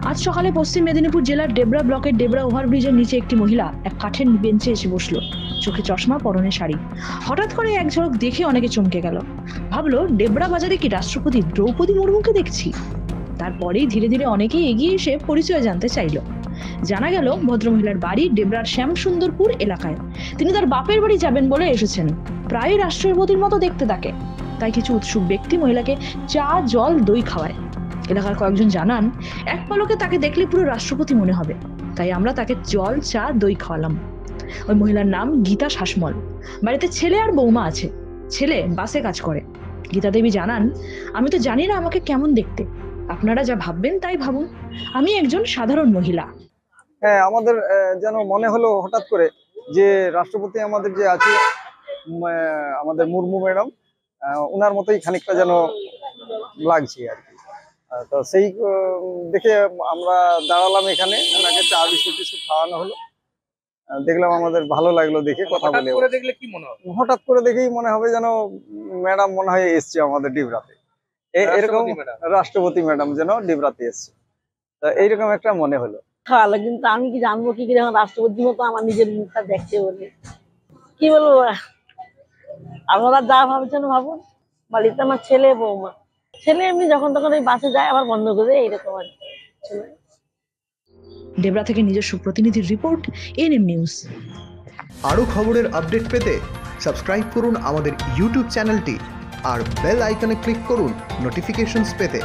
আজ সকালে পশ্চিম মেদিনীপুর জেলার ডেবরা ব্লকের ডেবরা ওভারব্রিজের নিচে একটি মহিলা এক কাঠের বেঞ্চে এসে বসলো। চোখে চশমা, পরনে শাড়ি। হঠাৎ করে এক ঝলক দেখে অনেকে চমকে গেল। ভাবলো, ডেবরা বাজারে কি রাষ্ট্রপতি দ্রৌপদী মুর্মুকে দেখছি? তারপরেই ধীরে ধীরে অনেকেই এগিয়ে এসে পরিচয় জানতে চাইল। জানা গেল, ভদ্রমহিলার বাড়ি ডেবরার শ্যামসুন্দরপুর এলাকায়। তিনি তার বাপের বাড়ি যাবেন বলে এসেছেন। প্রায় রাষ্ট্রপতির মতো দেখতে তাকে। তাই কিছু উৎসুক ব্যক্তি মহিলাকে চা, জল, দই খাওয়ায়। এলাকার কয়েকজন জানান, এক পলকে তাকে দেখলে পুরো রাষ্ট্রপতি মনে হবে। তাই আমরা তাকে জল, চা, দই খাওয়ালাম। ওই মহিলার নাম গীতা শাসমল। বাড়িতে ছেলে আর বৌমা আছে। ছেলে বাসে কাজ করে। গীতা দেবী জানান, আমি তো জানি না আমাকে কেমন দেখতে। আপনারা যা ভাববেন তাই ভাবুন। আমি একজন সাধারণ মহিলা। হ্যাঁ, আমাদের যেন মনে হলো হঠাৎ করে যে রাষ্ট্রপতি আমাদের যে আছে, আমাদের মুর্মু ম্যাডাম, ওনার মতোই খানিকটা যেন লাগছে আর কি। তো সেই দেখে আমরা দাঁড়ালাম এখানে, ওনাকে চা বিস্কুট টিস্কুট খাওয়ানো হলো। দেখলাম, আমাদের ভালো লাগলো দেখে। কথা বলে হঠাৎ করে দেখেই মনে হবে যেন ম্যাডাম মনে হয় এসছে আমাদের ডিবরাতে, এরকম রাষ্ট্রপতি ম্যাডাম যেন ডিবরাতে এসছে। তা এইরকম একটা মনে হলো। ভালো, কিন্তু আমি কি জানবো কি করে এখন রাষ্ট্রপতির মতো আমার নিজের মুখটা দেখতে বলে? কি বলবো, আপনারা যা ভাবছেন ভাবুন। বাড়িতে আমার ছেলে, বৌমা। ছেলে এমনি যখন তখন ওই বাসে যায়, আবার বন্ধ করে দেয়, এইরকম আর কি। ডেবরা থেকে নিজস্ব প্রতিনিধির রিপোর্ট, এনএম নিউজ। আরও খবরের আপডেট পেতে সাবস্ক্রাইব করুন আমাদের ইউটিউব চ্যানেলটি আর বেল আইকনে ক্লিক করুন নোটিফিকেশনস পেতে।